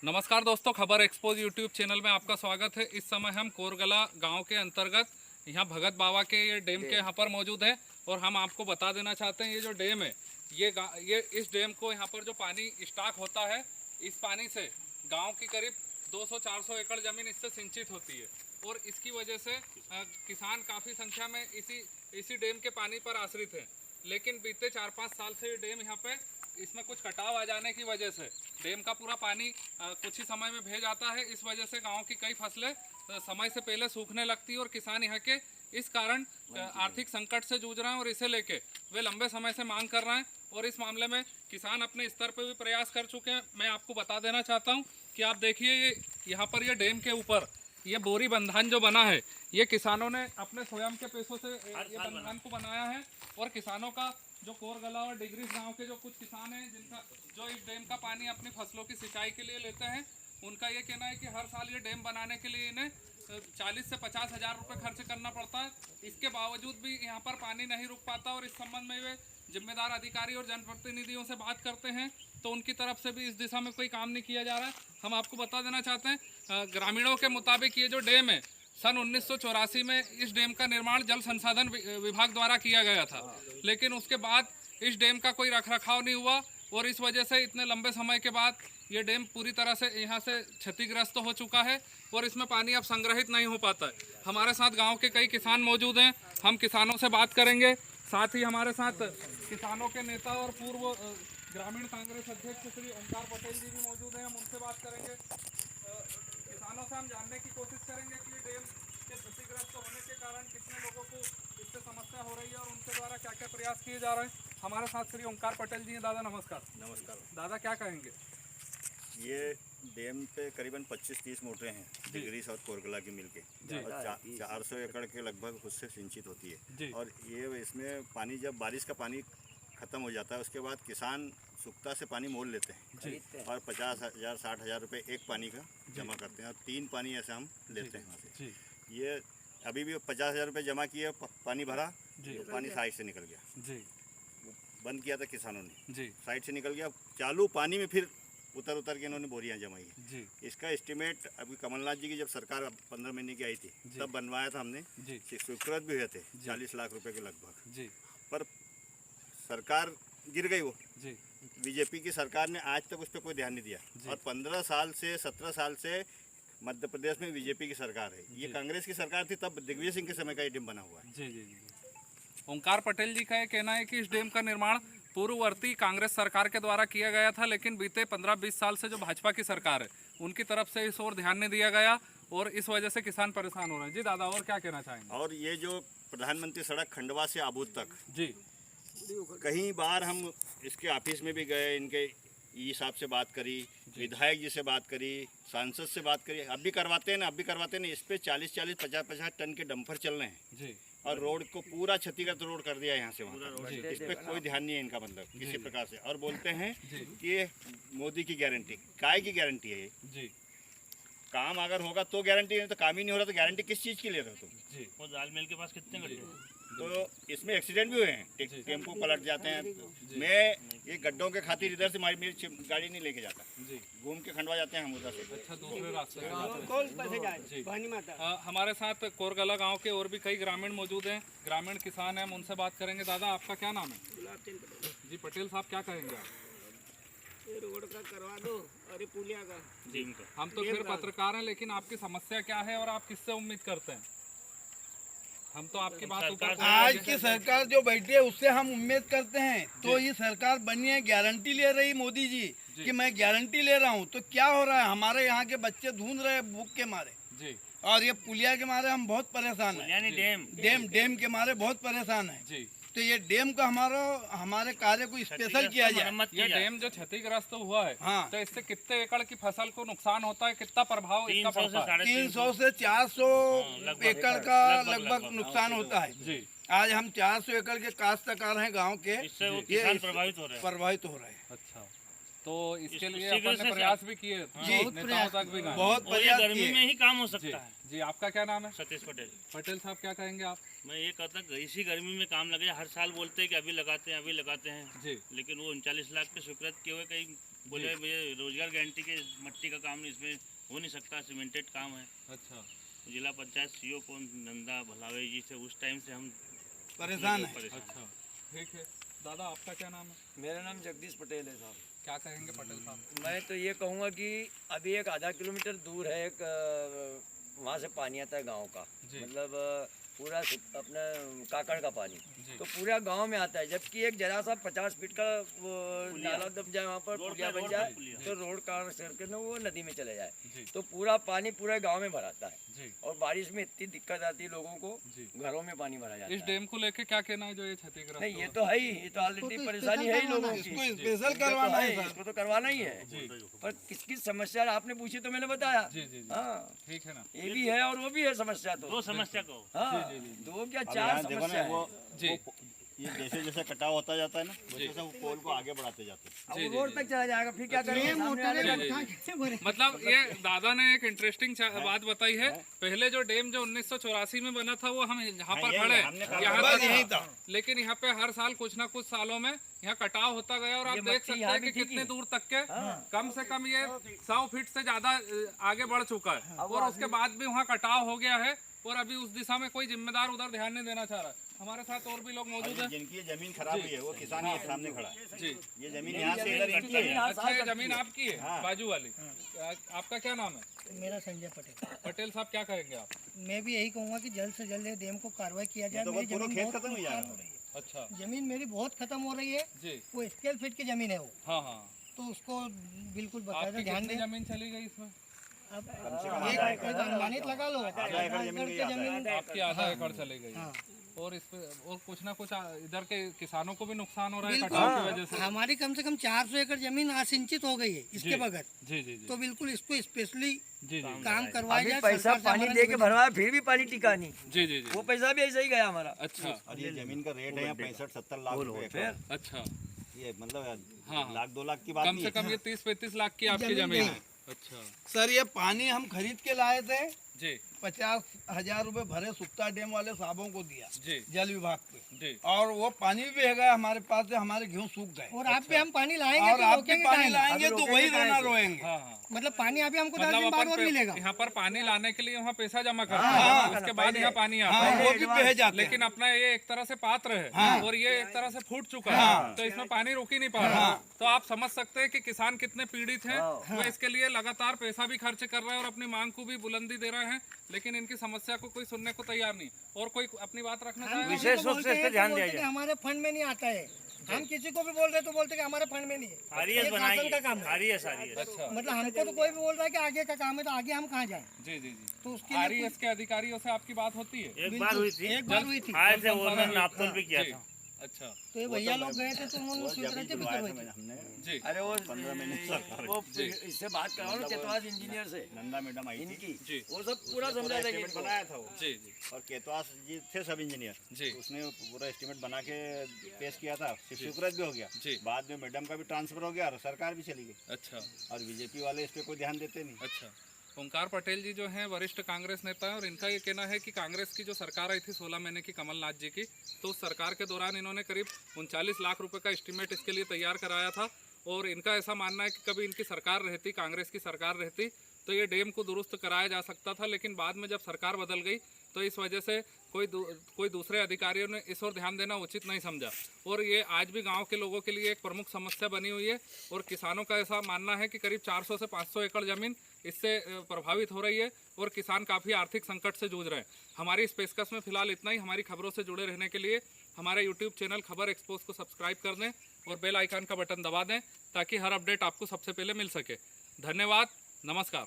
नमस्कार दोस्तों, खबर एक्सपोज यूट्यूब चैनल में आपका स्वागत है। इस समय हम कोरगला गांव के अंतर्गत यहाँ भगत बाबा के ये डैम के यहाँ पर मौजूद है और हम आपको बता देना चाहते हैं ये जो डैम है ये इस डैम को यहाँ पर जो पानी स्टॉक होता है, इस पानी से गांव की करीब 200-400 एकड़ ज़मीन इससे सिंचित होती है और इसकी वजह से किसान काफ़ी संख्या में इसी डैम के पानी पर आश्रित हैं। लेकिन बीते 4-5 साल से ये डैम यहाँ पे इसमें कुछ कटाव आ जाने की वजह से डैम का पूरा पानी कुछ ही समय में बह जाता है। इस वजह से गांव की कई फसलें समय से पहले सूखने लगती है और किसान यहाँ के इस कारण आर्थिक संकट से जूझ रहे हैं और इसे लेके वे लंबे समय से मांग कर रहे हैं और इस मामले में किसान अपने स्तर पर भी प्रयास कर चुके हैं। मैं आपको बता देना चाहता हूँ कि आप देखिए ये यहाँ पर ये डैम के ऊपर ये बोरी बंधान जो बना है, ये किसानों ने अपने स्वयं के पैसों से ये बंधान को बनाया है और किसानों का जो कोरगला और डिग्रीज गांव के जो कुछ किसान हैं जिनका जो इस डैम का पानी अपनी फसलों की सिंचाई के लिए लेते हैं, उनका ये कहना है कि हर साल ये डैम बनाने के लिए इन्हें 40 से 50 हज़ार रुपये खर्च करना पड़ता है। इसके बावजूद भी यहाँ पर पानी नहीं रुक पाता और इस संबंध में वे जिम्मेदार अधिकारी और जनप्रतिनिधियों से बात करते हैं तो उनकी तरफ से भी इस दिशा में कोई काम नहीं किया जा रहा है। हम आपको बता देना चाहते हैं, ग्रामीणों के मुताबिक ये जो डैम है सन 1984 में इस डैम का निर्माण जल संसाधन विभाग द्वारा किया गया था, लेकिन उसके बाद इस डैम का कोई रखरखाव नहीं हुआ और इस वजह से इतने लंबे समय के बाद ये डैम पूरी तरह से यहाँ से क्षतिग्रस्त हो चुका है और इसमें पानी अब संग्रहित नहीं हो पाता है। हमारे साथ गांव के कई किसान मौजूद हैं, हम किसानों से बात करेंगे। साथ ही हमारे साथ किसानों के नेता और पूर्व ग्रामीण कांग्रेस अध्यक्ष श्री ओंकार पटेल जी भी मौजूद हैं, हम उनसे बात करेंगे। किसानों से हम जानने की कोशिश करेंगे कि ये डैम के क्षतिग्रस्त होने के कारण कितने लोगों को इससे समस्या हो रही है और उनके द्वारा क्या क्या प्रयास किए जा रहे हैं। हमारे साथ श्री ओंकार पटेल जी हैं। दादा नमस्कार। नमस्कार दादा क्या कहेंगे? ये डैम पे करीबन 25-30 मोटरें हैं डिग्रीस और कोरगला की मिलके और 400 एकड़ के लगभग उससे सिंचित होती है और ये इसमें पानी जब बारिश का पानी ख़त्म हो जाता है उसके बाद किसान सुक्ता से पानी मोल लेते हैं और 50,000 60,000 रुपये एक पानी का जमा करते हैं और 3 पानी ऐसा हम लेते हैं वहाँ से। ये अभी भी 50,000 रुपये जमा किए, पानी भरा तो पानी साइड से निकल गया, बंद किया था किसानों ने, साइड से निकल गया। चालू पानी में फिर उतर के इन्होंने बोरियां जमाई है। इसका एस्टिमेट अभी कमलनाथ जी की जब सरकार 15 महीने की आई थी तब बनवाया था हमने, स्वीकृत भी हुए थे 40 लाख रुपए के लगभग, पर सरकार गिर गई। वो बीजेपी की सरकार ने आज तक उस पर कोई ध्यान नहीं दिया और 15 साल से 17 साल से मध्य प्रदेश में बीजेपी की सरकार है। ये कांग्रेस की सरकार थी तब दिग्विजय सिंह के समय का ये डैम बना हुआ है। ओंकार पटेल जी का ये कहना है कि इस डैम का निर्माण पूर्ववर्ती कांग्रेस सरकार के द्वारा किया गया था, लेकिन बीते 15-20 साल से जो भाजपा की सरकार है उनकी तरफ से इस ओर ध्यान नहीं दिया गया और इस वजह से किसान परेशान हो रहे हैं। जी दादा, और क्या कहना चाहेंगे? और ये जो प्रधानमंत्री सड़क खंडवा से आबूद तक कई बार हम इसके ऑफिस में भी गए, इनके ई साहब से बात करी, विधायक जी से बात करी, सांसद से बात करी, अब भी करवाते हैं ना। इस पे 40-40 50-50 टन के डंपर चल रहे हैं और रोड को पूरा क्षतिग्रस्त रोड कर दिया यहाँ से वहाँ। इस पे कोई ध्यान नहीं है इनका, मतलब किसी प्रकार से। और बोलते हैं कि ये मोदी की गारंटी, काय की गारंटी है ये? काम अगर होगा तो गारंटी, नहीं तो काम ही नहीं हो रहा तो गारंटी किस चीज़ की ले रहे हो तुम? वो दाल मिल के पास कितने गड्ढे तो इसमें एक्सीडेंट भी हुए हैं, टेम्पो पलट जाते हैं। मैं ये गड्ढों के खातिर इधर से मेरी गाड़ी नहीं लेके जाता, घूम के खंडवा जाते हैं हम उधर से। अच्छा, दूसरे रास्ते। हमारे साथ कोरगला गांव के और भी कई ग्रामीण मौजूद हैं, ग्रामीण किसान हैं, हम उनसे बात करेंगे। दादा आपका क्या नाम है? जी पटेल साहब, क्या कहेंगे आप? रोड का करवा दो और ये पुलिया का। हम तो फिर पत्रकार हैं, लेकिन आपकी समस्या क्या है और आप किससे उम्मीद करते हैं? हम तो आपकी बात ऊपर आज की सरकार जो बैठी है उससे हम उम्मीद करते हैं। तो ये सरकार बनी है, गारंटी ले रही मोदी जी कि मैं गारंटी ले रहा हूँ, तो क्या हो रहा है? हमारे यहाँ के बच्चे ढूंढ रहे हैं भूख के मारे और ये पुलिया के मारे हम बहुत परेशान हैं। डैम के मारे बहुत परेशान है। तो ये डैम का हमारे कार्य को स्पेशल किया जाए। ये डैम जो क्षतिग्रस्त हुआ है, तो इससे कितने एकड़ की फसल को नुकसान होता है, कितना प्रभाव इसका पड़ता है? 300 से 400 एकड़ का लगभग नुकसान होता है। आज हम 400 एकड़ के काश्तकार हैं गांव के, ये प्रभावित हो रहे हैं। अच्छा, तो इसके लिए अपन ने प्रयास भी किए, नेताओं तक भी गए, बहुत प्रयास गर्मी में ही काम हो सकता है। जी आपका क्या नाम है? सतीश पटेल। पटेल साहब क्या कहेंगे आप? मैं ये कहता इसी गर्मी में काम लगे। हर साल बोलते हैं कि अभी लगाते हैं जी, लेकिन वो 39 लाख के स्वीकृत किए हुए कहीं बोले ये रोजगार गारंटी के मट्टी का काम नहीं, इसमें हो नहीं सकता, सीमेंटेड काम है। अच्छा जिला पंचायत सीओ कौन नंदा भलावे जी से उस टाइम से हम परेशान है। अच्छा ठीक है। दादा आपका क्या नाम है? मेरा नाम जगदीश पटेल है साहब। क्या कहेंगे पटेल साहब? मैं तो ये कहूँगा कि अभी एक आधा किलोमीटर दूर है, एक वहाँ से पानी आता है गांव का, जी। मतलब पूरा अपना काकड़ का पानी तो पूरा गांव में आता है, जबकि एक जरा सा 50 फीट का वो नाला दब जाए, वहाँ पर पुलिया बन जाए तो रोड कार करके ना वो नदी में चले जाए, तो पूरा पानी पूरे गांव में भराता है। जी। और बारिश में इतनी दिक्कत आती है लोगों को, जी। घरों में पानी भरा जाता इस है। डैम को लेके क्या कहना है जो ये क्षतिग्रस्त नहीं, ये हुआ? तो है ही, ये तो ऑलरेडी परेशानी है ही लोगों की, इसको स्पेशल ये तो करवाना है, है सर। इसको तो करवाना ही है। जी पर किसकी समस्या आपने पूछी तो मैंने बताया। जी जी जी हाँ, ठीक है ना। ये भी है और वो भी है समस्या तो। दो समस्या कहो। हाँ, दो क्या अब चार यहाँ देखो समस्या ना, है। वो जी। ये जैसे जैसे कटाव होता जाता है ना, वैसे वैसे वो पोल को आगे बढ़ाते जाते हैं। अब वो रोड तक चला जाएगा, फिर क्या करेंगे? सामने वाले का- मतलब ये दादा ने एक इंटरेस्टिंग बात बताई है। पहले जो डैम जो 1984 में बना था वो हम यहाँ पर यही खड़े है, हमने कहा यहाँ बस तक यही था। था। लेकिन यहाँ पे हर साल कुछ ना कुछ सालों में यहाँ कटाव होता गया और आप ये देख मट्टी सकते यहाँ हैं भी कि थी कितने कि- दूर तक के कम से कम ये 100 फीट से ज्यादा आगे बढ़ चुका है और उसके बाद भी वहाँ कटाव हो गया है और अभी उस दिशा में कोई जिम्मेदार उधर ध्यान नहीं देना चाह रहा है। हमारे साथ और भी लोग मौजूद अभी हैं। जिनकी ये जमीन खराब हुई है वो किसान ही सामने खड़ा है। जी। ये जमीन यहाँ से इधर इनकी है। अच्छा ये जमीन आपकी है बाजू वाली। आपका क्या नाम है? मेरा संजय पटेल। पटेल साहब क्या कहेंगे आप? मैं भी यही कहूँगा कि जल्द से जल्द ये डैम को कार्रवाई किया जाए। तो मेरी पूरा जमीन खेत बहुत खत्म हो नुकसान जाएगा। हो रही है। अच्छा जमीन मेरी बहुत खत्म हो रही है। जी। वो स्केल फीट की जमीन है वो, हाँ हाँ। तो उसको बिल्कुल बकायदा आपकी ध्यान कितनी दें। जमीन चली गई इसमें? अब एक अनुमानित लगा लो, आधा एकड़ की जमीन। आपकी आधा एकड़ चली गई हाँ। और इस पे और कुछ ना कुछ इधर के किसानों को भी नुकसान हो रहा है बिल्कुल। कटाव की वजह से। हमारी कम से कम 400 एकड़ जमीन असिंचित हो गई है इसके बगैर। जी जी जी तो बिल्कुल इसको स्पेशली जी जी काम करवाया अभी जाए। पैसा सरकार से पानी हमारा दे के निवेदन- भरवाया, फिर भी पानी टिका नहीं, जी जी जी। वो पैसा भी ऐसे ही गया हमारा। अच्छा और ये जमीन का रेट है यहाँ 65-70 लाख रुपए एकड़। अच्छा ये मतलब हाँ। लाख 2 लाख की बात कम नहीं से है। कम ये 30-35 लाख की आपकी जमीन है। अच्छा सर ये पानी हम खरीद के लाए थे, जी 50,000 रुपए भरे, सुक्ता डैम वाले साहबों को दिया जी जल विभाग पे, जी। और वो पानी भी बह गया हमारे पास से, हमारे गेहूँ सूख गए। और आप भी हम पानी लाएंगे और तो आप भी रोकेंगे पानी कहाँ? लाएंगे तो वही रोना रोएंगे। हाँ हाँ। मतलब पानी अभी हमको 10 मतलब दिन बाद अपन और मिलेगा। यहाँ पर पानी लाने के लिए वहाँ पैसा जमा करते हैं, उसके बाद यहाँ पानी आता हाँ, है। वो भी बह जाते हैं। लेकिन अपना ये एक तरह से पात्र है और ये एक तरह से फूट चुका है, तो इसमें पानी रुक ही नहीं पा रहा। तो आप समझ सकते हैं कि किसान कितने पीड़ित हैं। वो इसके लिए लगातार पैसा भी खर्च कर रहे हैं और अपनी मांग को भी बुलंदी दे रहे हैं, लेकिन इनकी समस्या को कोई सुनने को तैयार नहीं। और कोई अपनी बात रखना चाहेगा? विशेष रूप से इस पे ध्यान दिया बोलते कि हमारे फंड में नहीं आता है। हम किसी को भी बोल रहे तो बोलते कि हमारे फंड में नहीं है। आरईएस ये शासन का काम बनाएंगे, है। आरईएस। अच्छा मतलब हमको तो कोई भी बोल रहा है कि आगे का काम है, तो आगे हम कहाँ जाएं? जी जी जी। तो उसके लिए आरईएस के अधिकारियों से आपकी बात होती है? एक बार हुई थी, एक बार हुई थी। आए थे, उन्होंने नापतोल भी किया जी। था। अच्छा तो ये भैया लोग गए थे तो उन्होंने स्वीकृति भी करवाई थी। हमने जी अरे वो 15 महीने सरकार वो इससे बात कराओ ना, केतवास इंजीनियर से, नंदा मैडम आई थी, इनकी जी। वो सब पूरा समझा देंगे एस्टिमेट इनको। बनाया था वो, जी जी और केतवास जी थे सब इंजीनियर जी। उसने पूरा एस्टिमेट बना के पेश किया था, स्वीकृत भी हो गया। जी। बाद में मैडम का भी ट्रांसफर हो गया और सरकार भी चली गई, अच्छा और बीजेपी वाले इस पे कोई ध्यान देते नहीं। अच्छा। ओंकार पटेल जी जो हैं वरिष्ठ कांग्रेस नेता हैं और इनका ये कहना है कि कांग्रेस की जो सरकार आई थी 16 महीने की कमलनाथ जी की, तो उस सरकार के दौरान इन्होंने करीब 39 लाख रुपए का एस्टीमेट इसके लिए तैयार कराया था। और इनका ऐसा मानना है कि कभी इनकी सरकार रहती, कांग्रेस की सरकार रहती, तो ये डैम को दुरुस्त कराया जा सकता था। लेकिन बाद में जब सरकार बदल गई तो इस वजह से कोई दूसरे अधिकारियों ने इस ओर ध्यान देना उचित नहीं समझा और ये आज भी गांव के लोगों के लिए एक प्रमुख समस्या बनी हुई है। और किसानों का ऐसा मानना है कि करीब 400 से 500 एकड़ ज़मीन इससे प्रभावित हो रही है और किसान काफ़ी आर्थिक संकट से जूझ रहे हैं। हमारी इस पेशकश में फिलहाल इतना ही। हमारी खबरों से जुड़े रहने के लिए हमारे यूट्यूब चैनल खबर एक्सपोज को सब्सक्राइब कर दें और बेल आइकन का बटन दबा दें ताकि हर अपडेट आपको सबसे पहले मिल सके। धन्यवाद, नमस्कार।